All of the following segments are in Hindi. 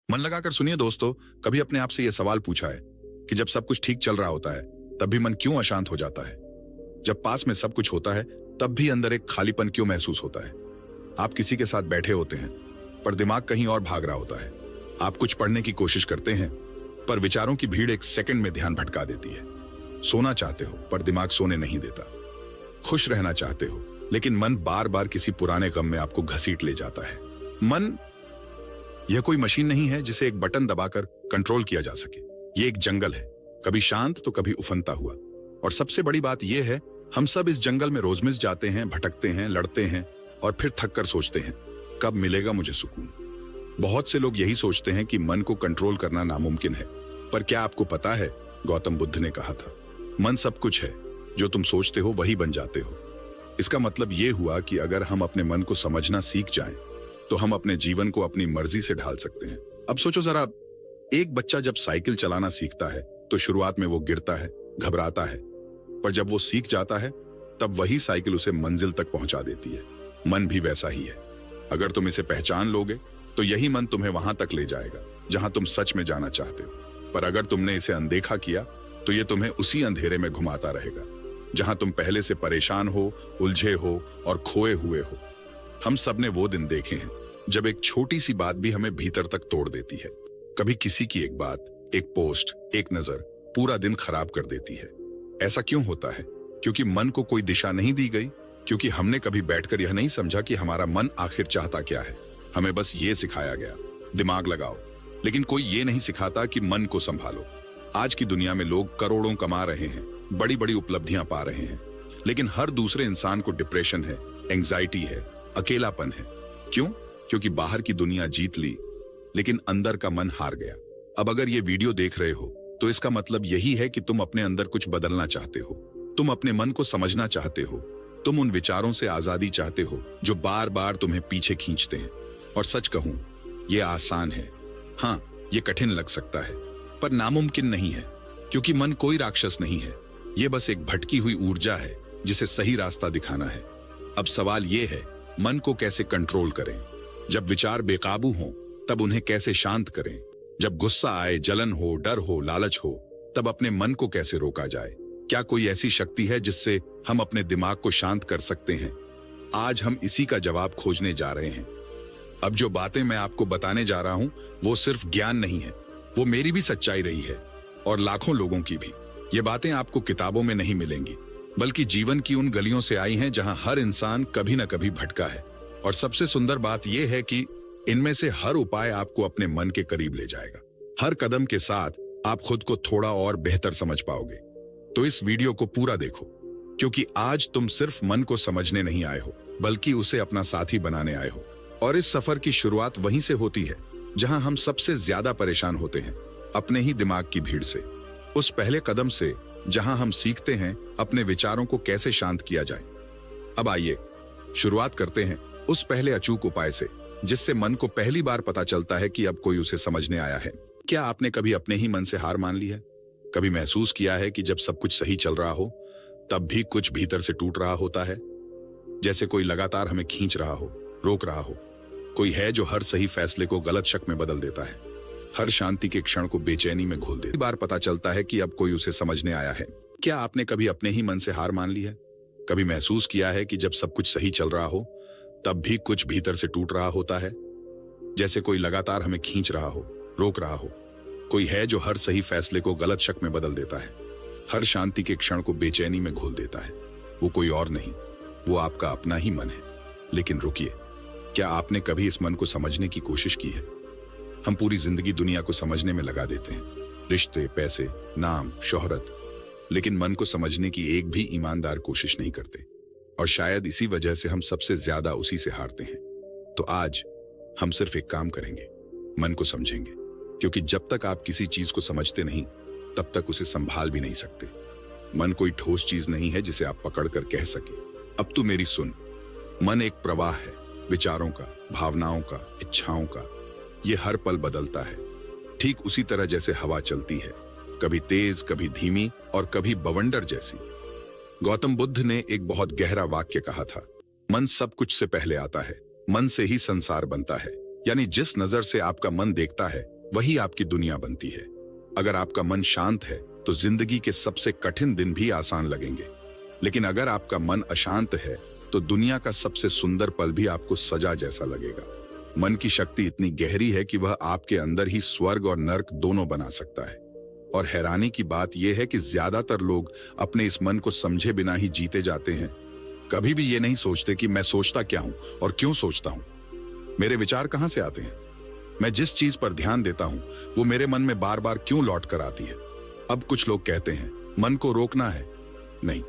मन लगाकर सुनिए दोस्तों। कभी अपने आप से यह सवाल पूछा है कि जब सब कुछ ठीक चल रहा होता है तब भी मन क्यों अशांत हो जाता है? जब पास में सब कुछ होता है तब भी अंदर एक खालीपन क्यों महसूस होता है? आप किसी के साथ बैठे होते हैं पर दिमाग कहीं और भाग रहा होता है। आप कुछ पढ़ने की कोशिश करते हैं पर विचारों की भीड़ एक सेकंड में ध्यान भटका देती है। सोना चाहते हो पर दिमाग सोने नहीं देता। खुश रहना चाहते हो लेकिन मन बार बार किसी पुराने गम में आपको घसीट ले जाता है। मन यह कोई मशीन नहीं है जिसे एक बटन दबाकर कंट्रोल किया जा सके। यह एक जंगल है, कभी शांत तो कभी उफनता हुआ। और सबसे बड़ी बात यह है, हम सब इस जंगल में रोजमिस जाते हैं, भटकते हैं, लड़ते हैं और फिर थक कर सोचते हैं कब मिलेगा मुझे सुकून। बहुत से लोग यही सोचते हैं कि मन को कंट्रोल करना नामुमकिन है, पर क्या आपको पता है गौतम बुद्ध ने कहा था, मन सब कुछ है, जो तुम सोचते हो वही बन जाते हो। इसका मतलब यह हुआ कि अगर हम अपने मन को समझना सीख जाएं, तो हम अपने जीवन को अपनी मर्जी से ढाल सकते हैं। अब सोचो जरा, एक बच्चा जब साइकिल चलाना सीखता है तो शुरुआत में वो गिरता है, घबराता है, पर जब वो सीख जाता है तब वही साइकिल उसे मंजिल तक पहुंचा देती है। मन भी वैसा ही है। अगर तुम इसे पहचान लोगे तो यही मन तुम्हें वहां तक ले जाएगा जहां तुम सच में जाना चाहते हो। पर अगर तुमने इसे अनदेखा किया तो ये तुम्हें उसी अंधेरे में घुमाता रहेगा जहां तुम पहले से परेशान हो, उलझे हो और खोए हुए हो। हम सब ने वो दिन देखे हैं जब एक छोटी सी बात भी हमें भीतर तक तोड़ देती है। कभी किसी की एक बात, एक पोस्ट, एक नजर पूरा दिन खराब कर देती है। ऐसा क्यों होता है? क्योंकि मन को कोई दिशा नहीं दी गई, क्योंकि हमने कभी बैठकर यह नहीं समझा कि हमारा मन आखिर चाहता क्या है। हमें बस ये सिखाया गया, दिमाग लगाओ, लेकिन कोई ये नहीं सिखाता कि मन को संभालो। आज की दुनिया में लोग करोड़ों कमा रहे हैं, बड़ी बड़ी उपलब्धियां पा रहे हैं, लेकिन हर दूसरे इंसान को डिप्रेशन है, एंजाइटी है, अकेलापन है। क्यों? क्योंकि बाहर की दुनिया जीत ली लेकिन अंदर का मन हार गया। अब अगर ये वीडियो देख रहे हो तो इसका मतलब यही है कि तुम अपने अंदर कुछ बदलना चाहते हो। तुम अपने मन को समझना चाहते हो। तुम उन विचारों से आजादी चाहते हो जो बार बार तुम्हें पीछे खींचते हैं। और सच कहूं, यह आसान है। हाँ, यह कठिन लग सकता है पर नामुमकिन नहीं है, क्योंकि मन कोई राक्षस नहीं है। यह बस एक भटकी हुई ऊर्जा है जिसे सही रास्ता दिखाना है। अब सवाल यह है, मन को कैसे कंट्रोल करें? जब विचार बेकाबू हों तब उन्हें कैसे शांत करें? जब गुस्सा आए, जलन हो, डर हो, लालच हो, तब अपने मन को कैसे रोका जाए? क्या कोई ऐसी शक्ति है जिससे हम अपने दिमाग को शांत कर सकते हैं? आज हम इसी का जवाब खोजने जा रहे हैं। अब जो बातें मैं आपको बताने जा रहा हूं वो सिर्फ ज्ञान नहीं है, वो मेरी भी सच्चाई रही है और लाखों लोगों की भी। ये बातें आपको किताबों में नहीं मिलेंगी, बल्कि जीवन की उन गलियों से आई हैं जहां हर इंसान कभी न कभी भटका है। और सबसे सुंदर बात यह है कि इनमें से हर उपाय आपको अपने मन के करीब ले जाएगा। हर कदम के साथ आप खुद को थोड़ा और बेहतर समझ पाओगे। तो इस वीडियो को पूरा देखो, क्योंकि आज तुम सिर्फ मन को समझने नहीं आए हो, बल्कि उसे अपना साथी बनाने आए हो। और इस सफर की शुरुआत वहीं से होती है जहां हम सबसे ज्यादा परेशान होते हैं, अपने ही दिमाग की भीड़ से। उस पहले कदम से जहां हम सीखते हैं अपने विचारों को कैसे शांत किया जाए। अब आइए शुरुआत करते हैं उस पहले अचूक उपाय से, जिससे मन को पहली बार पता चलता है कि अब कोई उसे समझने आया है। क्या आपने कभी अपने ही मन से हार मान ली है? कभी महसूस किया है कि जब सब कुछ सही चल रहा हो तब भी कुछ भीतर से टूट रहा होता है? जैसे कोई लगातार हमें खींच रहा हो, रोक रहा हो। कोई है जो हर सही फैसले को गलत शक में बदल देता है, हर शांति के क्षण को बेचैनी में घोल देता है। बार पता चलता है कि अब कोई उसे समझने आया है। क्या आपने कभी अपने ही मन से हार मान ली है? कभी महसूस किया है कि जब सब कुछ सही चल रहा हो तब भी कुछ भीतर से टूट रहा होता है? जैसे कोई लगातार हमें खींच रहा हो, रोक रहा हो। कोई है जो हर सही फैसले को गलत शक में बदल देता है, हर शांति के क्षण को बेचैनी में घोल देता है। वो कोई और नहीं, वो आपका अपना ही मन है। लेकिन रुकिए, क्या आपने कभी इस मन को समझने की कोशिश की है? हम पूरी जिंदगी दुनिया को समझने में लगा देते हैं, रिश्ते, पैसे, नाम, शोहरत, लेकिन मन को समझने की एक भी ईमानदार कोशिश नहीं करते। और शायद इसी वजह से हम सबसे ज्यादा उसी से हारते हैं। तो आज हम सिर्फ एक काम करेंगे, मन को समझेंगे, क्योंकि जब तक आप किसी चीज को समझते नहीं तब तक उसे संभाल भी नहीं सकते। मन कोई ठोस चीज नहीं है जिसे आप पकड़ कर कह सके, अब तू मेरी सुन। मन एक प्रवाह है, विचारों का, भावनाओं का, इच्छाओं का। ये हर पल बदलता है, ठीक उसी तरह जैसे हवा चलती है, कभी तेज, कभी धीमी और कभी बवंडर जैसी। गौतम बुद्ध ने एक बहुत गहरा वाक्य कहा था, मन सब कुछ से पहले आता है, मन से ही संसार बनता है। यानी जिस नजर से आपका मन देखता है वही आपकी दुनिया बनती है। अगर आपका मन शांत है तो जिंदगी के सबसे कठिन दिन भी आसान लगेंगे, लेकिन अगर आपका मन अशांत है तो दुनिया का सबसे सुंदर पल भी आपको सजा जैसा लगेगा। मन की शक्ति इतनी गहरी है कि वह आपके अंदर ही स्वर्ग और नर्क दोनों बना सकता है। और हैरानी की बात यह है कि ज्यादातर लोग अपने इस मन को समझे बिना ही जीते जाते हैं। कभी भी ये नहीं सोचते कि मैं सोचता क्या हूं और क्यों सोचता हूं, मेरे विचार कहां से आते हैं, मैं जिस चीज पर ध्यान देता हूं वो मेरे मन में बार बार क्यों लौट कर आती है। अब कुछ लोग कहते हैं मन को रोकना है। नहीं,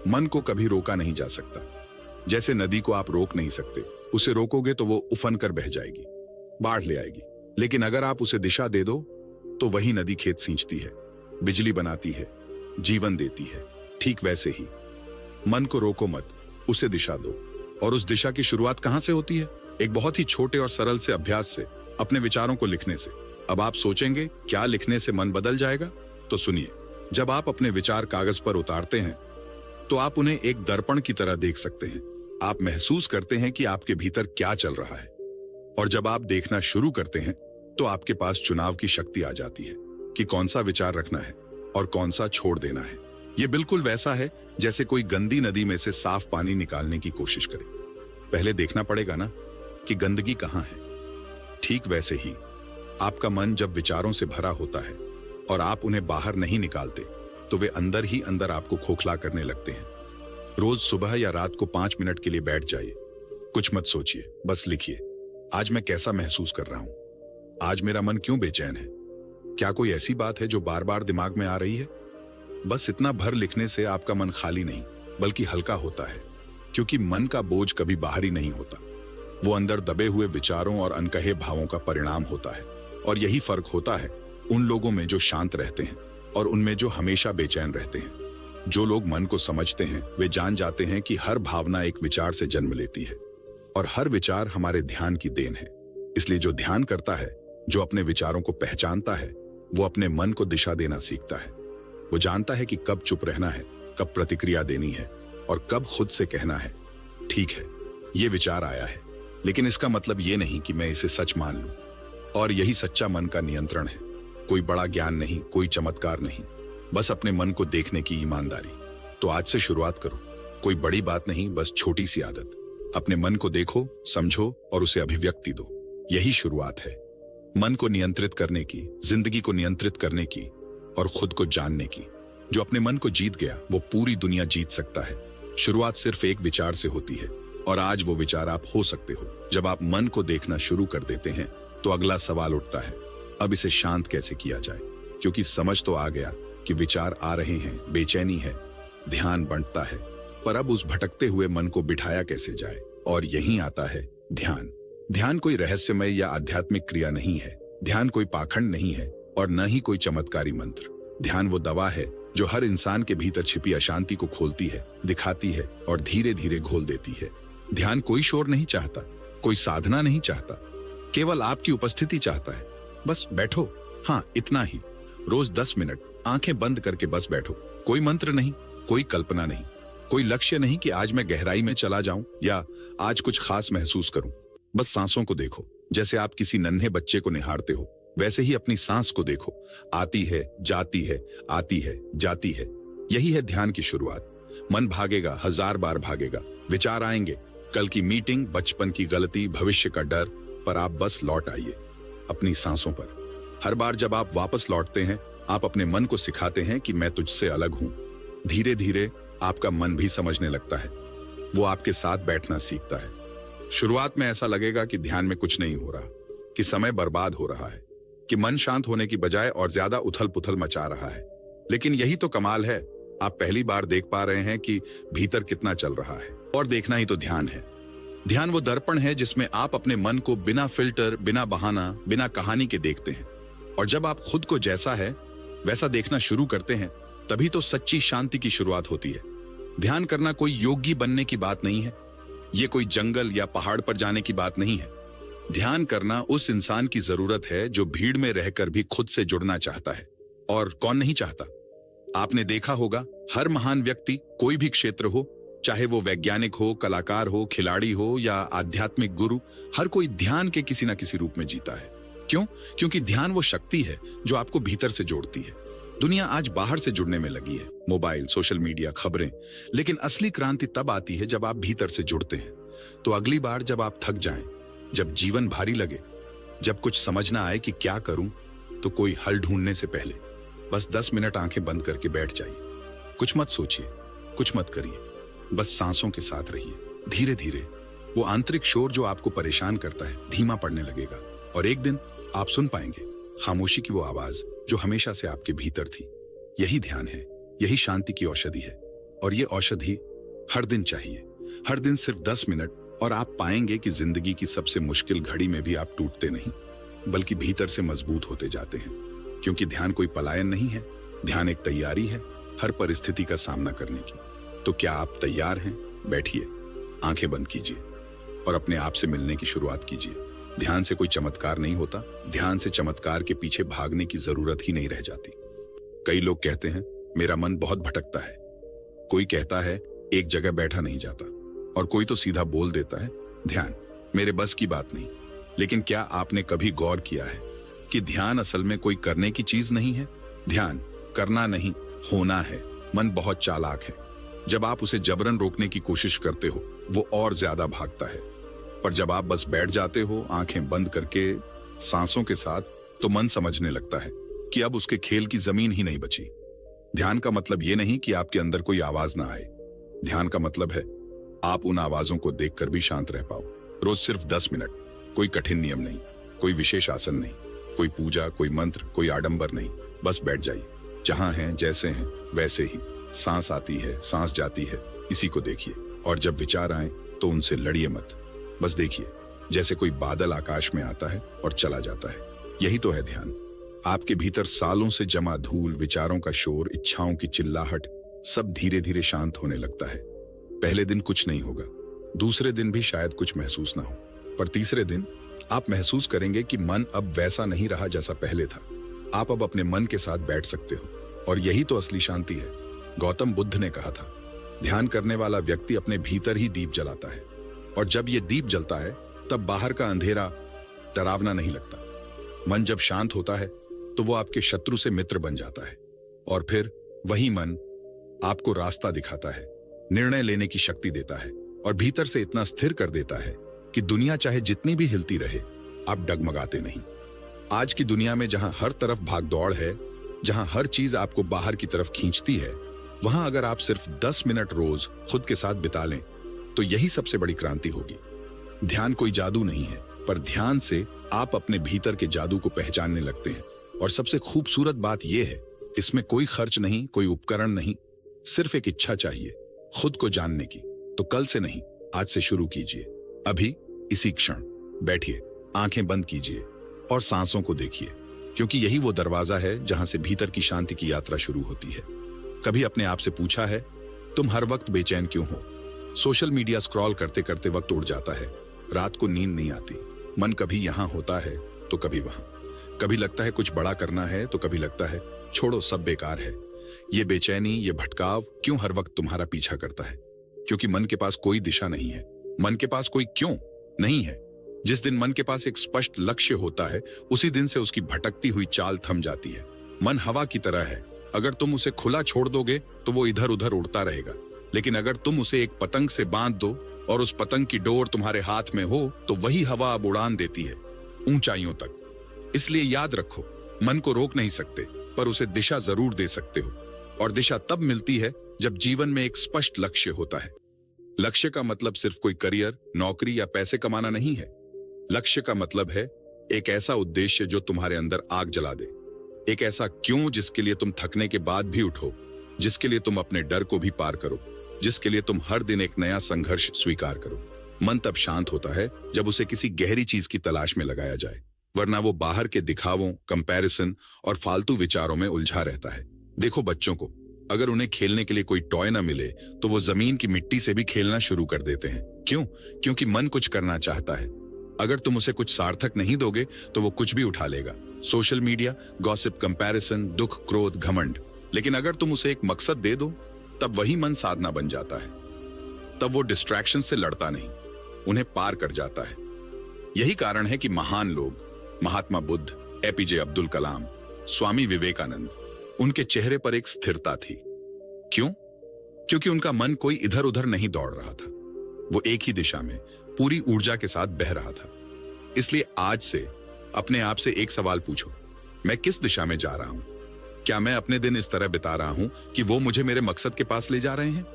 मन को कभी रोका नहीं जा सकता। जैसे नदी को आप रोक नहीं सकते, उसे रोकोगे तो वो उफन कर बह जाएगी, बाढ़ ले आएगी। लेकिन अगर आप उसे दिशा दे दो तो वही नदी खेत सींचती है, बिजली बनाती है, जीवन देती है। ठीक वैसे ही मन को रोको मत, उसे दिशा दो। और उस दिशा की शुरुआत कहां से होती है? एक बहुत ही छोटे और सरल से अभ्यास से, अपने विचारों को लिखने से। अब आप सोचेंगे क्या लिखने से मन बदल जाएगा? तो सुनिए, जब आप अपने विचार कागज पर उतारते हैं तो आप उन्हें एक दर्पण की तरह देख सकते हैं। आप महसूस करते हैं कि आपके भीतर क्या चल रहा है। और जब आप देखना शुरू करते हैं तो आपके पास चुनाव की शक्ति आ जाती है कि कौन सा विचार रखना है और कौन सा छोड़ देना है। यह बिल्कुल वैसा है जैसे कोई गंदी नदी में से साफ पानी निकालने की कोशिश करे। पहले देखना पड़ेगा ना कि गंदगी कहां है। ठीक वैसे ही आपका मन जब विचारों से भरा होता है और आप उन्हें बाहर नहीं निकालते तो वे अंदर ही अंदर आपको खोखला करने लगते हैं। रोज सुबह या रात को 5 मिनट के लिए बैठ जाइए, कुछ मत सोचिए, बस लिखिए, आज मैं कैसा महसूस कर रहा हूं, आज मेरा मन क्यों बेचैन है, क्या कोई ऐसी बात है जो बार बार दिमाग में आ रही है। बस इतना भर लिखने से आपका मन खाली नहीं बल्कि हल्का होता है, क्योंकि मन का बोझ कभी बाहरी नहीं होता, वो अंदर दबे हुए विचारों और अनकहे भावों का परिणाम होता है। और यही फर्क होता है उन लोगों में जो शांत रहते हैं और उनमें जो हमेशा बेचैन रहते हैं। जो लोग मन को समझते हैं वे जान जाते हैं कि हर भावना एक विचार से जन्म लेती है और हर विचार हमारे ध्यान की देन है। इसलिए जो ध्यान करता है, जो अपने विचारों को पहचानता है, वो अपने मन को दिशा देना सीखता है। वो जानता है कि कब चुप रहना है, कब प्रतिक्रिया देनी है और कब खुद से कहना है, ठीक है, ये विचार आया है, लेकिन इसका मतलब ये नहीं कि मैं इसे सच मान लूं। और यही सच्चा मन का नियंत्रण है। कोई बड़ा ज्ञान नहीं, कोई चमत्कार नहीं, बस अपने मन को देखने की ईमानदारी। तो आज से शुरुआत करो। कोई बड़ी बात नहीं, बस छोटी सी आदत। अपने मन को देखो, समझो और उसे अभिव्यक्ति दो। यही शुरुआत है मन को नियंत्रित करने की, जिंदगी को नियंत्रित करने की और खुद को जानने की। जो अपने मन को जीत गया वो पूरी दुनिया जीत सकता है। शुरुआत सिर्फ एक विचार से होती है और आज वो विचार आप हो सकते हो। जब आप मन को देखना शुरू कर देते हैं तो अगला सवाल उठता है, अब इसे शांत कैसे किया जाए? क्योंकि समझ तो आ गया कि विचार आ रहे हैं, बेचैनी है, ध्यान बंटता है, पर अब उस भटकते हुए मन को बिठाया कैसे जाए? और यहीं आता है ध्यान। ध्यान कोई रहस्यमय या आध्यात्मिक क्रिया नहीं है, ध्यान कोई पाखंड नहीं है और न ही कोई चमत्कारी मंत्र। ध्यान वो दवा है जो हर इंसान के भीतर छिपी अशांति को खोलती है, दिखाती है और धीरे धीरे घोल देती है। ध्यान कोई शोर नहीं चाहता, कोई साधना नहीं चाहता, केवल आपकी उपस्थिति चाहता है। बस बैठो, हाँ इतना ही। रोज 10 मिनट आंखें बंद करके बस बैठो। कोई मंत्र नहीं, कोई कल्पना नहीं, कोई लक्ष्य नहीं कि आज मैं गहराई में चला जाऊं या आज कुछ खास महसूस करूं। बस सांसों को देखो। जैसे आप किसी नन्हे बच्चे को निहारते हो वैसे ही अपनी सांस को देखो। आती है, जाती है, आती है, जाती है। यही है ध्यान की शुरुआत। मन भागेगा, 1000 बार भागेगा, विचार आएंगे, कल की मीटिंग, बचपन की गलती, भविष्य का डर, पर आप बस लौट आइए अपनी सांसों पर। हर बार जब आप वापस लौटते हैं आप अपने मन को सिखाते हैं कि मैं तुझसे अलग हूं। धीरे धीरे आपका मन भी समझने लगता है, वो आपके साथ बैठना सीखता है। शुरुआत में ऐसा लगेगा कि ध्यान में कुछ नहीं हो रहा, कि समय बर्बाद हो रहा है, कि मन शांत होने की बजाय और ज्यादा उथल पुथल मचा रहा है। लेकिन यही तो कमाल है, आप पहली बार देख पा रहे हैं कि भीतर कितना चल रहा है। और देखना ही तो ध्यान है। ध्यान वो दर्पण है जिसमें आप अपने मन को बिना फिल्टर, बिना बहाना, बिना कहानी के देखते हैं। और जब आप खुद को जैसा है वैसा देखना शुरू करते हैं तभी तो सच्ची शांति की शुरुआत होती है। ध्यान करना कोई योगी बनने की बात नहीं है, ये कोई जंगल या पहाड़ पर जाने की बात नहीं है। ध्यान करना उस इंसान की जरूरत है जो भीड़ में रहकर भी खुद से जुड़ना चाहता है। और कौन नहीं चाहता? आपने देखा होगा हर महान व्यक्ति, कोई भी क्षेत्र हो, चाहे वो वैज्ञानिक हो, कलाकार हो, खिलाड़ी हो या आध्यात्मिक गुरु, हर कोई ध्यान के किसी ना किसी रूप में जीता है। क्यों? क्योंकि ध्यान वो शक्ति है जो आपको भीतर से जोड़ती है। दुनिया आज बाहर से जुड़ने में लगी है, मोबाइल, सोशल मीडिया, खबरें, लेकिन असली क्रांति तब आती है जब आप भीतर से जुड़ते हैं। तो अगली बार जब आप थक जाएं, जब जीवन भारी लगे, जब कुछ समझ ना आए कि क्या करूं, तो कोई हल ढूंढने से पहले बस 10 मिनट आंखें बंद करके बैठ जाइए। कुछ मत सोचिए, कुछ मत करिए, बस सांसों के साथ रहिए। धीरे धीरे वो आंतरिक शोर जो आपको परेशान करता है धीमा पड़ने लगेगा और एक दिन आप सुन पाएंगे खामोशी की वो आवाज जो हमेशा से आपके भीतर थी। यही ध्यान है, यही शांति की औषधि है और ये औषधि हर दिन चाहिए, हर दिन सिर्फ 10 मिनट, और आप पाएंगे कि जिंदगी की सबसे मुश्किल घड़ी में भी आप टूटते नहीं, बल्कि भीतर से मजबूत होते जाते हैं। क्योंकि ध्यान कोई पलायन नहीं है, ध्यान एक तैयारी है हर परिस्थिति का सामना करने की। तो क्या आप तैयार हैं? बैठिए, आंखें बंद कीजिए और अपने आप से मिलने की शुरुआत कीजिए। ध्यान से कोई चमत्कार नहीं होता, ध्यान से चमत्कार के पीछे भागने की जरूरत ही नहीं रह जाती। कई लोग कहते हैं मेरा मन बहुत भटकता है, कोई कहता है एक जगह बैठा नहीं जाता, और कोई तो सीधा बोल देता है ध्यान मेरे बस की बात नहीं। लेकिन क्या आपने कभी गौर किया है कि ध्यान असल में कोई करने की चीज नहीं है? ध्यान करना नहीं, होना है। मन बहुत चालाक है, जब आप उसे जबरन रोकने की कोशिश करते हो वो और ज्यादा भागता है, पर जब आप बस बैठ जाते हो आंखें बंद करके सांसों के साथ, तो मन समझने लगता है कि अब उसके खेल की जमीन ही नहीं बची। ध्यान का मतलब ये नहीं कि आपके अंदर कोई आवाज ना आए, ध्यान का मतलब है आप उन आवाजों को देखकर भी शांत रह पाओ। रोज सिर्फ 10 मिनट, कोई कठिन नियम नहीं, कोई विशेष आसन नहीं, कोई पूजा, कोई मंत्र, कोई आडंबर नहीं, बस बैठ जाइए, जहां हैं जैसे हैं वैसे ही। सांस आती है, सांस जाती है, इसी को देखिए। और जब विचार आए तो उनसे लड़िए मत, बस देखिए, जैसे कोई बादल आकाश में आता है और चला जाता है। यही तो है ध्यान। आपके भीतर सालों से जमा धूल, विचारों का शोर, इच्छाओं की चिल्लाहट, सब धीरे धीरे शांत होने लगता है। पहले दिन कुछ नहीं होगा, दूसरे दिन भी शायद कुछ महसूस ना हो, पर तीसरे दिन आप महसूस करेंगे कि मन अब वैसा नहीं रहा जैसा पहले था। आप अब अपने मन के साथ बैठ सकते हो, और यही तो असली शांति है। गौतम बुद्ध ने कहा था, ध्यान करने वाला व्यक्ति अपने भीतर ही दीप जलाता है, और जब ये दीप जलता है तब बाहर का अंधेरा डरावना नहीं लगता। मन जब शांत होता है तो वो आपके शत्रु से मित्र बन जाता है, और फिर वही मन आपको रास्ता दिखाता है, निर्णय लेने की शक्ति देता है, और भीतर से इतना स्थिर कर देता है कि दुनिया चाहे जितनी भी हिलती रहे आप डगमगाते नहीं। आज की दुनिया में जहां हर तरफ भागदौड़ है, जहां हर चीज आपको बाहर की तरफ खींचती है, वहां अगर आप सिर्फ 10 मिनट रोज खुद के साथ बिता लें तो यही सबसे बड़ी क्रांति होगी। ध्यान कोई जादू नहीं है, पर ध्यान से आप अपने भीतर के जादू को पहचानने लगते हैं। और सबसे खूबसूरत बात यह है, इसमें कोई खर्च नहीं, कोई उपकरण नहीं, सिर्फ एक इच्छा चाहिए खुद को जानने की। तो कल से नहीं, आज से शुरू कीजिए। अभी इसी क्षण बैठिए, आंखें बंद कीजिए और सांसों को देखिए, क्योंकि यही वो दरवाजा है जहां से भीतर की शांति की यात्रा शुरू होती है। कभी अपने आप से पूछा है तुम हर वक्त बेचैन क्यों हो? सोशल मीडिया स्क्रॉल करते करते वक्त उड़ जाता है, रात को नींद नहीं आती, मन कभी यहां होता है तो कभी वहां, कभी लगता है कुछ बड़ा करना है तो कभी लगता है छोड़ो सब बेकार है। ये बेचैनी, ये भटकाव क्यों हर वक्त तुम्हारा पीछा करता है? क्योंकि मन के पास कोई दिशा नहीं है, मन के पास कोई क्यों नहीं है। जिस दिन मन के पास एक स्पष्ट लक्ष्य होता है उसी दिन से उसकी भटकती हुई चाल थम जाती है। मन हवा की तरह है, अगर तुम उसे खुला छोड़ दोगे तो वो इधर उधर उड़ता रहेगा, लेकिन अगर तुम उसे एक पतंग से बांध दो और उस पतंग की डोर तुम्हारे हाथ में हो तो वही हवा अब उड़ान देती है ऊंचाइयों तक। इसलिए याद रखो, मन को रोक नहीं सकते, पर उसे दिशा जरूर दे सकते हो, और दिशा तब मिलती है जब जीवन में एक स्पष्ट लक्ष्य होता है। लक्ष्य का मतलब सिर्फ कोई करियर, नौकरी या पैसे कमाना नहीं है। लक्ष्य का मतलब है एक ऐसा उद्देश्य जो तुम्हारे अंदर आग जला दे, एक ऐसा क्यों जिसके लिए तुम थकने के बाद भी उठो, जिसके लिए तुम अपने डर को भी पार करो, जिसके लिए तुम हर दिन एक नया संघर्ष स्वीकार करो। मन तब शांत होता है जब उसे किसी गहरी चीज की तलाश में लगाया जाए, वरना वो बाहर के दिखावों, कंपैरिजन और फालतू विचारों में उलझा रहता है। देखो बच्चों को, अगर उन्हें खेलने के लिए कोई टॉय न मिले तो वो जमीन की मिट्टी से भी खेलना शुरू कर देते हैं। क्यों? क्योंकि मन कुछ करना चाहता है। अगर तुम उसे कुछ सार्थक नहीं दोगे तो वो कुछ भी उठा लेगा, सोशल मीडिया, गॉसिप, कंपैरिजन, दुख, क्रोध, घमंड। लेकिन अगर तुम उसे एक मकसद दे दो तब वही मन साधना बन जाता है। तब वो डिस्ट्रैक्शन से लड़ता नहीं, उन्हें पार कर जाता है। यही कारण है कि महान लोग, महात्मा बुद्ध, एपीजे अब्दुल कलाम, स्वामी विवेकानंद, उनके चेहरे पर एक स्थिरता थी। क्यों? क्योंकि उनका मन कोई इधर उधर नहीं दौड़ रहा था। वो एक ही दिशा में पूरी ऊर्जा के साथ बह रहा था। इसलिए आज से अपने आप से एक सवाल पूछो, मैं किस दिशा में जा रहा हूं? क्या मैं अपने दिन इस तरह बिता रहा हूं कि वो मुझे मेरे मकसद के पास ले जा रहे हैं,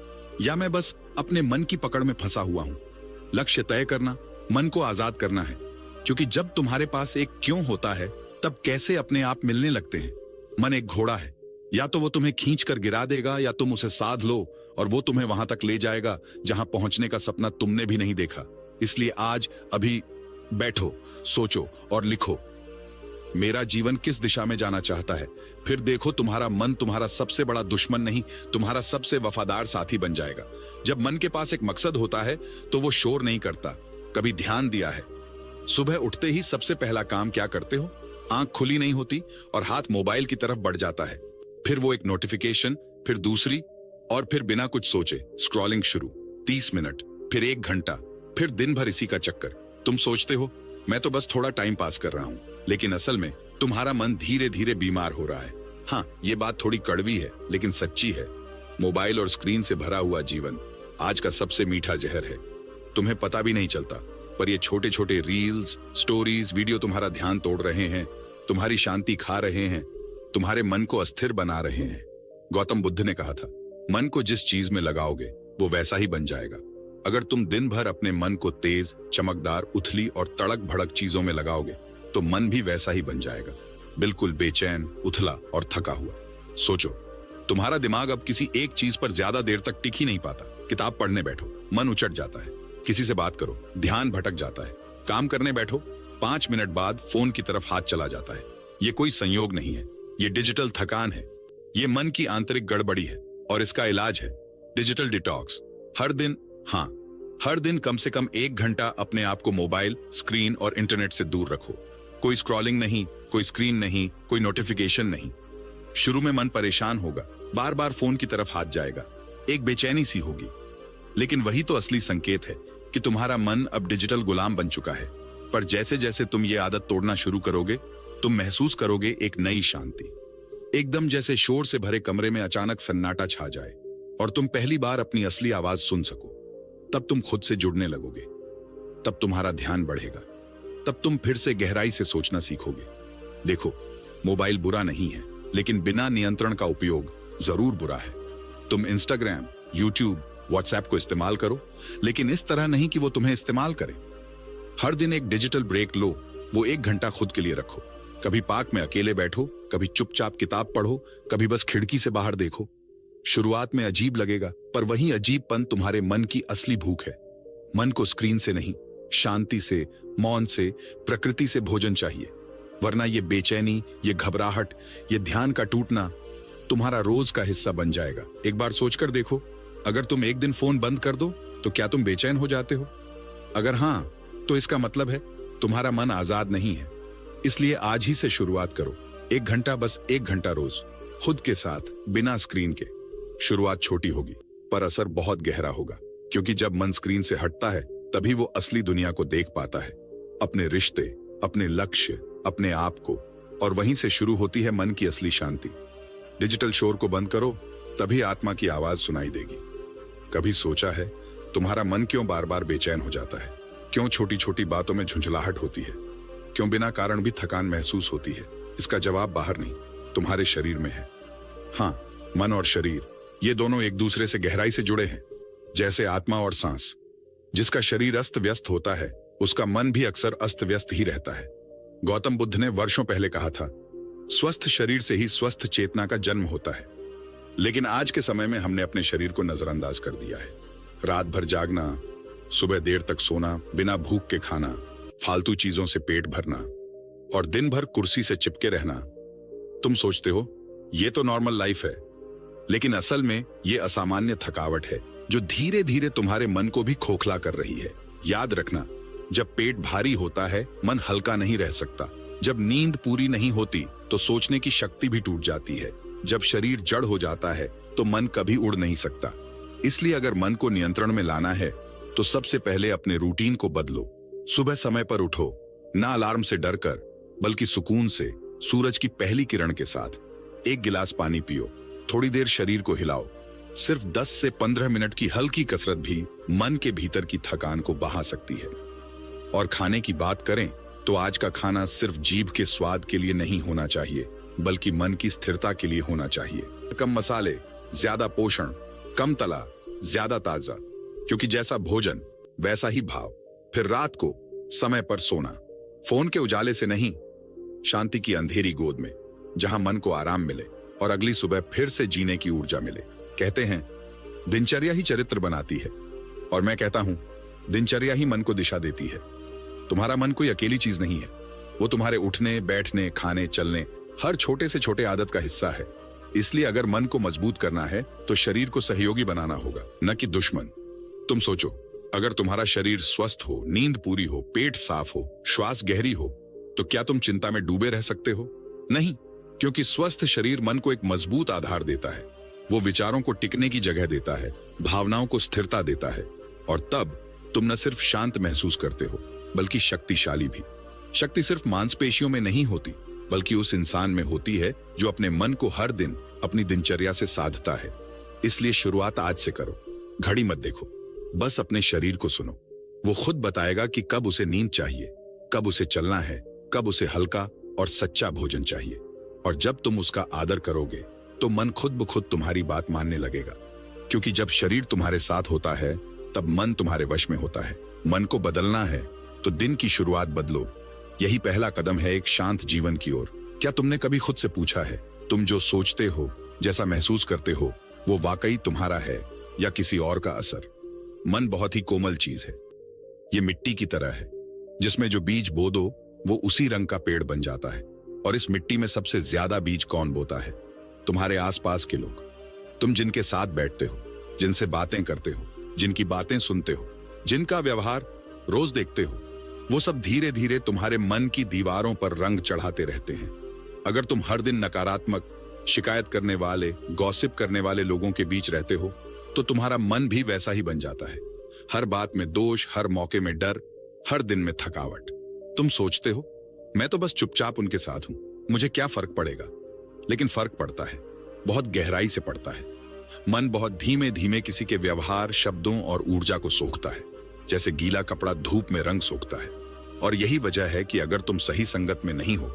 या मैं बस अपने मन की पकड़ में फंसा हुआ हूं? लक्ष्य तय करना, मन को आजाद करना है, क्योंकि जब तुम्हारे पास एक क्यों होता है तब कैसे अपने आप मिलने लगते हैं। मन एक घोड़ा है, या तो वो तुम्हें खींच कर गिरा देगा या तुम उसे साध लो और वो तुम्हें वहां तक ले जाएगा जहां पहुंचने का सपना तुमने भी नहीं देखा। इसलिए आज अभी बैठो, सोचो और लिखो, मेरा जीवन किस दिशा में जाना चाहता है। फिर देखो, तुम्हारा मन तुम्हारा सबसे बड़ा दुश्मन नहीं, तुम्हारा सबसे वफादार साथी बन जाएगा। जब मन के पास एक मकसद होता है तो वो शोर नहीं करता। कभी ध्यान दिया है, सुबह उठते ही सबसे पहला काम क्या करते हो? आंख खुली नहीं होती और हाथ मोबाइल की तरफ बढ़ जाता है। फिर वो एक नोटिफिकेशन, फिर दूसरी, और फिर बिना कुछ सोचे स्क्रॉलिंग शुरू। 30 मिनट, फिर 1 घंटा, फिर दिन भर इसी का चक्कर। तुम सोचते हो मैं तो बस थोड़ा टाइम पास कर रहा हूं, लेकिन असल में तुम्हारा मन धीरे धीरे बीमार हो रहा है। हाँ, ये बात थोड़ी कड़वी है लेकिन सच्ची है। मोबाइल और स्क्रीन से भरा हुआ जीवन आज का सबसे मीठा जहर है। तुम्हें पता भी नहीं चलता, पर ये छोटे छोटे रील्स, स्टोरीज, वीडियो तुम्हारा ध्यान तोड़ रहे हैं, तुम्हारी शांति खा रहे हैं, तुम्हारे मन को अस्थिर बना रहे हैं। गौतम बुद्ध ने कहा था, मन को जिस चीज में लगाओगे वो वैसा ही बन जाएगा। अगर तुम दिन भर अपने मन को तेज, चमकदार, उथली और तड़क भड़क चीजों में लगाओगे तो मन भी वैसा ही बन जाएगा, बिल्कुल बेचैन, उथला और थका हुआ। सोचो, तुम्हारा दिमाग अब किसी एक चीज पर ज्यादा देर तक टिक ही नहीं पाता। किताब पढ़ने बैठो, मन उचट जाता है। किसी से बात करो, ध्यान भटक जाता है। काम करने बैठो, 5 मिनट बाद फोन की तरफ हाथ चला जाता है। ये कोई संयोग नहीं है, ये डिजिटल थकान है। ये मन की आंतरिक गड़बड़ी है और इसका इलाज है डिजिटल डिटॉक्स। हर दिन, हाँ, हर दिन कम से कम 1 घंटा अपने आप को मोबाइल, स्क्रीन और इंटरनेट से दूर रखो। कोई स्क्रॉलिंग नहीं, कोई स्क्रीन नहीं, कोई नोटिफिकेशन नहीं। शुरू में मन परेशान होगा, बार बार फोन की तरफ हाथ जाएगा, एक बेचैनी सी होगी, लेकिन वही तो असली संकेत है कि तुम्हारा मन अब डिजिटल गुलाम बन चुका है। पर जैसे जैसे तुम ये आदत तोड़ना शुरू करोगे, तुम महसूस करोगे एक नई शांति। एकदम जैसे शोर से भरे कमरे में अचानक सन्नाटा छा जाए और तुम पहली बार अपनी असली आवाज सुन सको। तब तुम खुद से जुड़ने लगोगे, तब तुम्हारा ध्यान बढ़ेगा, तब तुम फिर से गहराई से सोचना सीखोगे। देखो, मोबाइल बुरा नहीं है, लेकिन बिना नियंत्रण का उपयोग जरूर बुरा है। तुम इंस्टाग्राम, यूट्यूब, व्हाट्सएप को इस्तेमाल करो, लेकिन इस तरह नहीं कि वो तुम्हें इस्तेमाल करे। हर दिन एक डिजिटल ब्रेक लो, वो 1 घंटा खुद के लिए रखो। कभी पार्क में अकेले बैठो, कभी चुपचाप किताब पढ़ो, कभी बस खिड़की से बाहर देखो। शुरुआत में अजीब लगेगा, पर वही अजीबपन तुम्हारे मन की असली भूख है। मन को स्क्रीन से नहीं, शांति से, मौन से, प्रकृति से भोजन चाहिए, वरना ये बेचैनी, ये घबराहट, ये ध्यान का टूटना तुम्हारा रोज का हिस्सा बन जाएगा। एक बार सोचकर देखो, अगर तुम एक दिन फोन बंद कर दो तो क्या तुम बेचैन हो जाते हो? अगर हां, तो इसका मतलब है तुम्हारा मन आजाद नहीं है। इसलिए आज ही से शुरुआत करो। 1 घंटा, बस 1 घंटा रोज, खुद के साथ, बिना स्क्रीन के। शुरुआत छोटी होगी पर असर बहुत गहरा होगा, क्योंकि जब मन स्क्रीन से हटता है तभी वो असली दुनिया को देख पाता है, अपने रिश्ते, अपने लक्ष्य, अपने आप को, और वहीं से शुरू होती है मन की असली शांति। डिजिटल शोर को बंद करो, तभी आत्मा की आवाज सुनाई देगी। कभी सोचा है तुम्हारा मन क्यों बार बार बेचैन हो जाता है? क्यों छोटी छोटी बातों में झुंझलाहट होती है? क्यों बिना कारण भी थकान महसूस होती है? इसका जवाब बाहर नहीं, तुम्हारे शरीर में है। हाँ, मन और शरीर, ये दोनों एक दूसरे से गहराई से जुड़े हैं, जैसे आत्मा और सांस। जिसका शरीर अस्त व्यस्त होता है, उसका मन भी अक्सर अस्त व्यस्त ही रहता है। गौतम बुद्ध ने वर्षों पहले कहा था, स्वस्थ शरीर से ही स्वस्थ चेतना का जन्म होता है। लेकिन आज के समय में हमने अपने शरीर को नजरअंदाज कर दिया है। रात भर जागना, सुबह देर तक सोना, बिना भूख के खाना, फालतू चीजों से पेट भरना और दिन भर कुर्सी से चिपके रहना। तुम सोचते हो ये तो नॉर्मल लाइफ है, लेकिन असल में ये असामान्य थकावट है जो धीरे धीरे तुम्हारे मन को भी खोखला कर रही है। याद रखना, जब पेट भारी होता है, मन हल्का नहीं रह सकता। जब नींद पूरी नहीं होती तो सोचने की शक्ति भी टूट जाती है। जब शरीर जड़ हो जाता है तो मन कभी उड़ नहीं सकता। इसलिए अगर मन को नियंत्रण में लाना है तो सबसे पहले अपने रूटीन को बदलो। सुबह समय पर उठो, ना अलार्म से डरकर, बल्कि सुकून से, सूरज की पहली किरण के साथ। एक गिलास पानी पियो, थोड़ी देर शरीर को हिलाओ। सिर्फ 10 से 15 मिनट की हल्की कसरत भी मन के भीतर की थकान को बहा सकती है। और खाने की बात करें तो आज का खाना सिर्फ जीभ के स्वाद के लिए नहीं होना चाहिए, बल्कि मन की स्थिरता के लिए होना चाहिए। कम मसाले, ज्यादा पोषण, कम तला, ज्यादा ताजा, क्योंकि जैसा भोजन वैसा ही भाव। फिर रात को समय पर सोना, फोन के उजाले से नहीं, शांति की अंधेरी गोद में, जहां मन को आराम मिले और अगली सुबह फिर से जीने की ऊर्जा मिले। कहते हैं दिनचर्या ही चरित्र बनाती है, और मैं कहता हूं दिनचर्या ही मन को दिशा देती है। तुम्हारा मन कोई अकेली चीज नहीं है, वो तुम्हारे उठने, बैठने, खाने, चलने, हर छोटे से छोटे आदत का हिस्सा है। इसलिए अगर मन को मजबूत करना है तो शरीर को सहयोगी बनाना होगा, न कि दुश्मन। तुम सोचो, अगर तुम्हारा शरीर स्वस्थ हो, नींद पूरी हो, पेट साफ हो, श्वास गहरी हो, तो क्या तुम चिंता में डूबे रह सकते हो? नहीं, क्योंकि स्वस्थ शरीर मन को एक मजबूत आधार देता है। वो विचारों को टिकने की जगह देता है, भावनाओं को स्थिरता देता है, और तब तुम न सिर्फ शांत महसूस करते हो, बल्कि शक्तिशाली भी। शक्ति सिर्फ मांसपेशियों में नहीं होती, बल्कि उस इंसान में होती है जो अपने मन को हर दिन अपनी दिनचर्या से साधता है। इसलिए शुरुआत आज से करो। घड़ी मत देखो, बस अपने शरीर को सुनो। वो खुद बताएगा कि कब उसे नींद चाहिए, कब उसे चलना है, कब उसे हल्का और सच्चा भोजन चाहिए। और जब तुम उसका आदर करोगे तो मन खुद ब खुद तुम्हारी बात मानने लगेगा, क्योंकि जब शरीर तुम्हारे साथ होता है तब मन तुम्हारे वश में होता है। मन को बदलना है तो दिन की शुरुआत बदलो। यही पहला कदम है एक शांत जीवन की ओर। क्या तुमने कभी खुद से पूछा है, तुम जो सोचते हो, जैसा महसूस करते हो, वो वाकई तुम्हारा है या किसी और का असर? मन बहुत ही कोमल चीज है। ये मिट्टी की तरह है, जिसमें जो बीज बो दो वो उसी रंग का पेड़ बन जाता है। और इस मिट्टी में सबसे ज्यादा बीज कौन बोता है? तुम्हारे आसपास के लोग। तुम जिनके साथ बैठते हो, जिनसे बातें करते हो, जिनकी बातें सुनते हो, जिनका व्यवहार रोज देखते हो, वो सब धीरे धीरे तुम्हारे मन की दीवारों पर रंग चढ़ाते रहते हैं। अगर तुम हर दिन नकारात्मक, शिकायत करने वाले, गॉसिप करने वाले लोगों के बीच रहते हो तो तुम्हारा मन भी वैसा ही बन जाता है। हर बात में दोष, हर मौके में डर, हर दिन में थकावट। तुम सोचते हो मैं तो बस चुपचाप उनके साथ हूं, मुझे क्या फर्क पड़ेगा? लेकिन फर्क पड़ता है, बहुत गहराई से पड़ता है। मन बहुत धीमे धीमे किसी के व्यवहार, शब्दों और ऊर्जा को सोखता है, जैसे गीला कपड़ा धूप में रंग सोखता है। और यही वजह है कि अगर तुम सही संगत में नहीं हो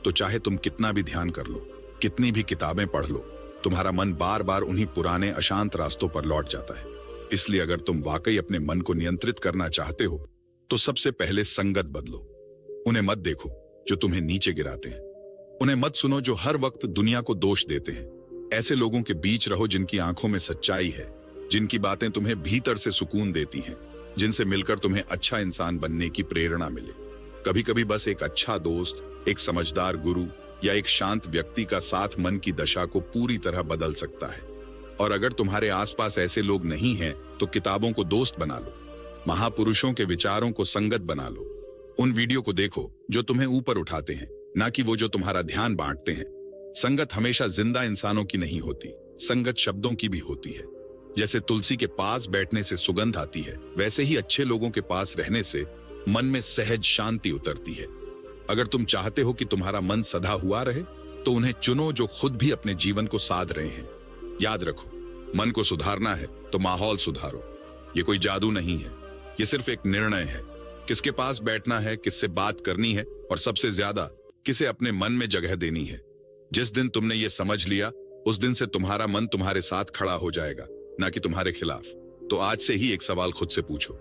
तो चाहे तुम कितना भी ध्यान कर लो, कितनी भी किताबें पढ़ लो, तुम्हारा मन बार बार उन्हीं पुराने अशांत रास्तों पर लौट जाता है। इसलिए अगर तुम वाकई अपने मन को नियंत्रित करना चाहते हो तो सबसे पहले संगत बदलो। उन्हें मत देखो जो तुम्हें नीचे गिराते हैं, उन्हें मत सुनो जो हर वक्त दुनिया को दोष देते हैं। ऐसे लोगों के बीच रहो जिनकी आंखों में सच्चाई है, जिनकी बातें तुम्हें भीतर से सुकून देती हैं, जिनसे मिलकर तुम्हें अच्छा इंसान बनने की प्रेरणा मिले। कभी कभी बस एक अच्छा दोस्त, एक समझदार गुरु या एक शांत व्यक्ति का साथ मन की दशा को पूरी तरह बदल सकता है। और अगर तुम्हारे आसपास ऐसे लोग नहीं हैं तो किताबों को दोस्त बना लो, महापुरुषों के विचारों को संगत बना लो। उन वीडियो को देखो जो तुम्हें ऊपर उठाते हैं, ना कि वो जो तुम्हारा ध्यान बांटते हैं। संगत हमेशा जिंदा इंसानों की नहीं होती, संगत शब्दों की भी होती है। जैसे तुलसी के पास बैठने से सुगंध आती है, वैसे ही अच्छे लोगों के पास रहने से मन में सहज शांति उतरती है। अगर तुम चाहते हो कि तुम्हारा मन सदा हुआ रहे तो उन्हें चुनो जो खुद भी अपने जीवन को साध रहे हैं। याद रखो, मन को सुधारना है तो माहौल सुधारो। ये कोई जादू नहीं है, ये सिर्फ एक निर्णय है। किसके पास बैठना है, किससे बात करनी है, और सबसे ज्यादा किसे अपने मन में जगह देनी है। जिस दिन तुमने ये समझ लिया, उस दिन से तुम्हारा मन तुम्हारे साथ खड़ा हो जाएगा, ना कि तुम्हारे खिलाफ। तो आज से ही एक सवाल खुद से पूछो,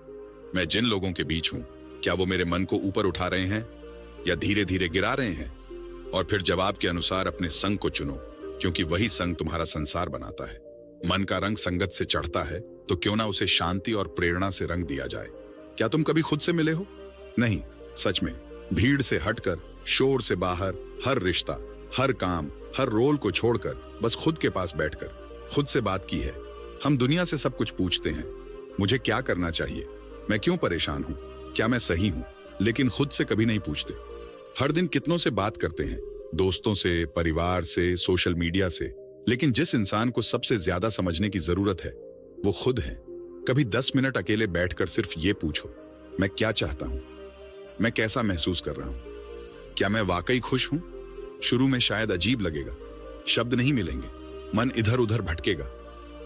मैं जिन लोगों के बीच हूं, क्या वो मेरे मन को ऊपर उठा रहे हैं या धीरे धीरे गिरा रहे हैं? और फिर जवाब के अनुसार अपने संग को चुनो, क्योंकि वही संग तुम्हारा संसार बनाता है। मन का रंग संगत से चढ़ता है तो क्यों ना उसे शांति और प्रेरणा से रंग दिया जाए। क्या तुम कभी खुद से मिले हो? नहीं, सच में भीड़ से हटकर, शोर से बाहर, हर रिश्ता, हर काम, हर रोल को छोड़कर बस खुद के पास बैठकर खुद से बात की है। हम दुनिया से सब कुछ पूछते हैं, मुझे क्या करना चाहिए, मैं क्यों परेशान हूं, क्या मैं सही हूं, लेकिन खुद से कभी नहीं पूछते। हर दिन कितनों से बात करते हैं, दोस्तों से, परिवार से, सोशल मीडिया से, लेकिन जिस इंसान को सबसे ज्यादा समझने की जरूरत है वो खुद है। कभी 10 मिनट अकेले बैठकर सिर्फ ये पूछो, मैं क्या चाहता हूं, मैं कैसा महसूस कर रहा हूं, क्या मैं वाकई खुश हूं? शुरू में शायद अजीब लगेगा, शब्द नहीं मिलेंगे, मन इधर उधर भटकेगा,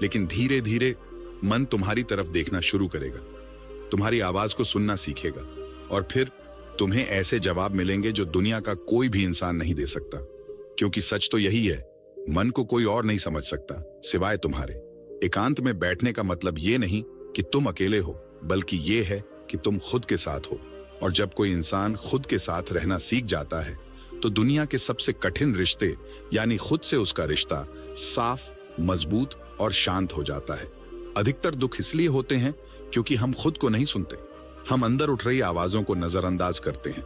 लेकिन धीरे धीरे मन तुम्हारी तरफ देखना शुरू करेगा, तुम्हारी आवाज को सुनना सीखेगा, और फिर तुम्हें ऐसे जवाब मिलेंगे जो दुनिया का कोई भी इंसान नहीं दे सकता। क्योंकि सच तो यही है, मन को कोई और नहीं समझ सकता सिवाय तुम्हारे। एकांत में बैठने का मतलब ये नहीं कि तुम अकेले हो, बल्कि ये है कि तुम खुद के साथ हो। और जब कोई इंसान खुद के साथ रहना सीख जाता है तो दुनिया के सबसे कठिन रिश्ते यानी खुद से उसका रिश्ता साफ, मजबूत और शांत हो जाता है। अधिकतर दुख इसलिए होते हैं क्योंकि हम खुद को नहीं सुनते। हम अंदर उठ रही आवाजों को नजरअंदाज करते हैं।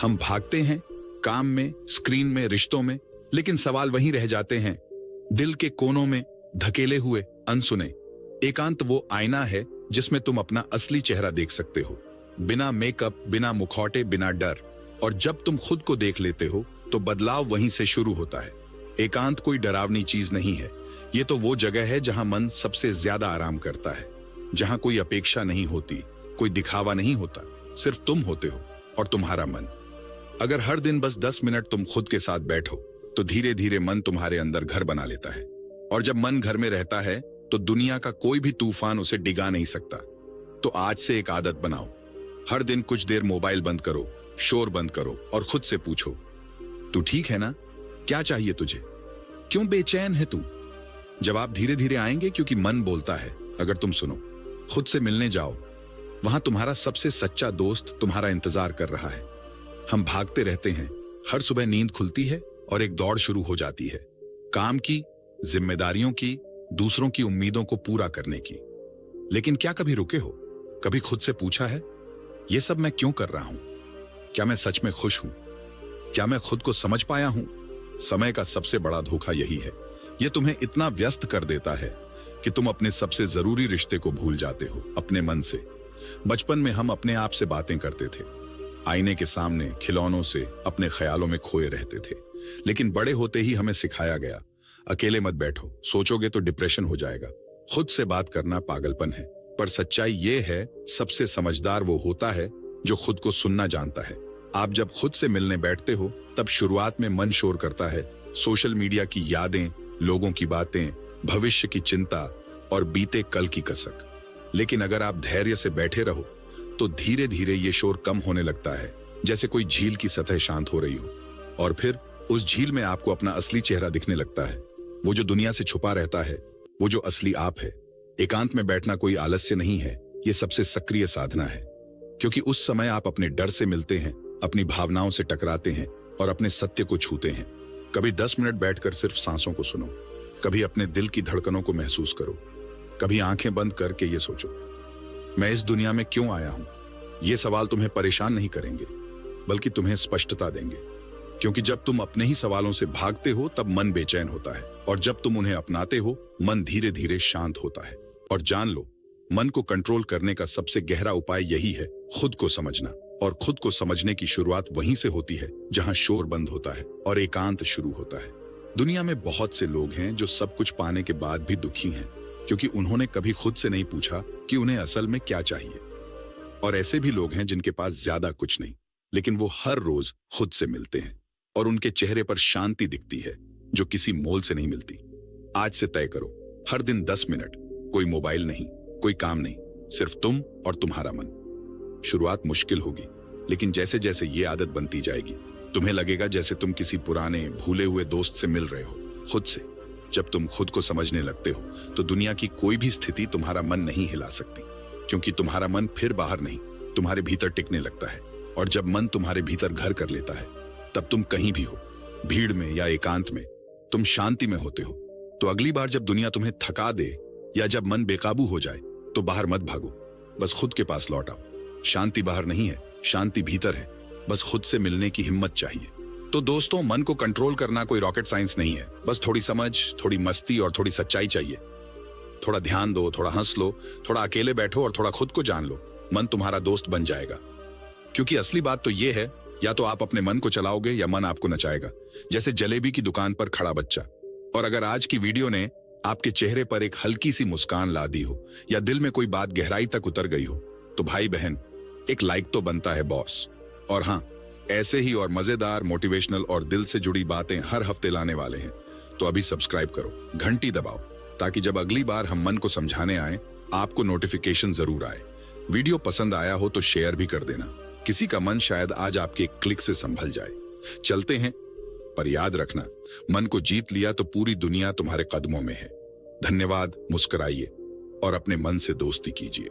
हम भागते हैं काम में, स्क्रीन में, रिश्तों में, लेकिन सवाल वहीं रह जाते हैं, दिल के कोनों में धकेले हुए, अनसुने। एकांत वो आईना है जिसमें तुम अपना असली चेहरा देख सकते हो, बिना मेकअप, बिना मुखौटे, बिना डर। और जब तुम खुद को देख लेते हो तो बदलाव वहीं से शुरू होता है। एकांत कोई डरावनी चीज नहीं है, ये तो वो जगह है जहां मन सबसे ज्यादा आराम करता है, जहां कोई अपेक्षा नहीं होती, कोई दिखावा नहीं होता, सिर्फ तुम होते हो और तुम्हारा मन। अगर हर दिन बस 10 मिनट तुम खुद के साथ बैठो तो धीरे धीरे मन तुम्हारे अंदर घर बना लेता है। और जब मन घर में रहता है तो दुनिया का कोई भी तूफान उसे डिगा नहीं सकता। तो आज से एक आदत बनाओ, हर दिन कुछ देर मोबाइल बंद करो, शोर बंद करो और खुद से पूछो, तू ठीक है ना? क्या चाहिए तुझे? क्यों बेचैन है तू? जवाब धीरे धीरे आएंगे क्योंकि मन बोलता है। अगर तुम सुनो, खुद से मिलने जाओ, वहां तुम्हारा सबसे सच्चा दोस्त तुम्हारा इंतजार कर रहा है। हम भागते रहते हैं, हर सुबह नींद खुलती है और एक दौड़ शुरू हो जाती है, काम की, जिम्मेदारियों की, दूसरों की उम्मीदों को पूरा करने की। लेकिन क्या कभी रुके हो? कभी खुद से पूछा है, ये सब मैं क्यों कर रहा हूं? क्या मैं सच में खुश हूं? क्या मैं खुद को समझ पाया हूं? समय का सबसे बड़ा धोखा यही है, यह तुम्हें इतना व्यस्त कर देता है कि तुम अपने सबसे जरूरी रिश्ते को भूल जाते हो, अपने मन से। बचपन में हम अपने आप से बातें करते थे, आईने के सामने, खिलौनों से, अपने ख्यालों में खोए रहते थे। लेकिन बड़े होते ही हमें सिखाया गया, अकेले मत बैठो, सोचोगे तो डिप्रेशन हो जाएगा। खुद से बात करना पागलपन है, पर सच्चाई ये है, सबसे समझदार वो होता है जो खुद को सुनना जानता है। आप जब खुद से मिलने बैठते हो तब शुरुआत में मन शोर करता है, सोशल मीडिया की यादें, लोगों की बातें, भविष्य की चिंता और बीते कल की कसक। लेकिन अगर आप धैर्य से बैठे रहो तो धीरे धीरे ये शोर कम होने लगता है, जैसे कोई झील की सतह शांत हो रही हो। और फिर उस झील में आपको अपना असली चेहरा दिखने लगता है, वो जो दुनिया से छुपा रहता है, वो जो असली आप है। एकांत में बैठना कोई आलस्य नहीं है, ये सबसे सक्रिय साधना है, क्योंकि उस समय आप अपने डर से मिलते हैं, अपनी भावनाओं से टकराते हैं और अपने सत्य को छूते हैं। कभी 10 मिनट बैठकर सिर्फ सांसों को सुनो, कभी अपने दिल की धड़कनों को महसूस करो, कभी आंखें बंद करके ये सोचो, मैं इस दुनिया में क्यों आया हूं? ये सवाल तुम्हें परेशान नहीं करेंगे, बल्कि तुम्हें स्पष्टता देंगे। क्योंकि जब तुम अपने ही सवालों से भागते हो तब मन बेचैन होता है, और जब तुम उन्हें अपनाते हो मन धीरे धीरे शांत होता है। और जान लो, मन को कंट्रोल करने का सबसे गहरा उपाय यही है, खुद को समझना। और खुद को समझने की शुरुआत वहीं से होती है जहां शोर बंद होता है और एकांत शुरू होता है। दुनिया में बहुत से लोग हैं जो सब कुछ पाने के बाद भी दुखी हैं, क्योंकि उन्होंने कभी खुद से नहीं पूछा कि उन्हें असल में क्या चाहिए। और ऐसे भी लोग हैं जिनके पास ज्यादा कुछ नहीं, लेकिन वो हर रोज खुद से मिलते हैं और उनके चेहरे पर शांति दिखती है जो किसी मोल से नहीं मिलती। आज से तय करो, हर दिन 10 मिनट, कोई मोबाइल नहीं, कोई काम नहीं, सिर्फ तुम और तुम्हारा मन। शुरुआत मुश्किल होगी, लेकिन जैसे जैसे ये आदत बनती जाएगी तुम्हें लगेगा जैसे तुम किसी पुराने भूले हुए दोस्त से मिल रहे हो, खुद से। जब तुम खुद को समझने लगते हो तो दुनिया की कोई भी स्थिति तुम्हारा मन नहीं हिला सकती, क्योंकि तुम्हारा मन फिर बाहर नहीं, तुम्हारे भीतर टिकने लगता है। और जब मन तुम्हारे भीतर घर कर लेता है तब तुम कहीं भी हो, भीड़ में या एकांत में, तुम शांति में होते हो। तो अगली बार जब दुनिया तुम्हें थका दे या जब मन बेकाबू हो जाए तो बाहर मत भागो, बस खुद के पास लौट आओ। शांति बाहर नहीं है, शांति भीतर है, बस खुद से मिलने की हिम्मत चाहिए। तो दोस्तों, मन को कंट्रोल करना कोई रॉकेट साइंस नहीं है, बस थोड़ी समझ, थोड़ी मस्ती और थोड़ी सच्चाई चाहिए। थोड़ा ध्यान दो, थोड़ा हंस लो, थोड़ा अकेले बैठो और थोड़ा खुद को जान लो, मन तुम्हारा दोस्त बन जाएगा। क्योंकि असली बात तो यह है, या तो आप अपने मन को चलाओगे या मन आपको नचाएगा, जैसे जलेबी की दुकान पर खड़ा बच्चा। और अगर आज की वीडियो ने आपके चेहरे पर एक हल्की सी मुस्कान ला दी हो या दिल में कोई बात गहराई तक उतर गई हो, तो भाई बहन, एक लाइक तो बनता है बॉस। और हाँ, ऐसे ही और मजेदार, मोटिवेशनल और दिल से जुड़ी बातें हर हफ्ते लाने वाले हैं। तो अभी सब्सक्राइब करो, घंटी दबाओ, ताकि जब अगली बार हम मन को समझाने आए आपको नोटिफिकेशन जरूर आए। वीडियो पसंद आया हो तो शेयर भी कर देना, किसी का मन शायद आज आपके एक क्लिक से संभल जाए। चलते हैं, पर याद रखना, मन को जीत लिया तो पूरी दुनिया तुम्हारे कदमों में है। धन्यवाद, मुस्कुराइए और अपने मन से दोस्ती कीजिए।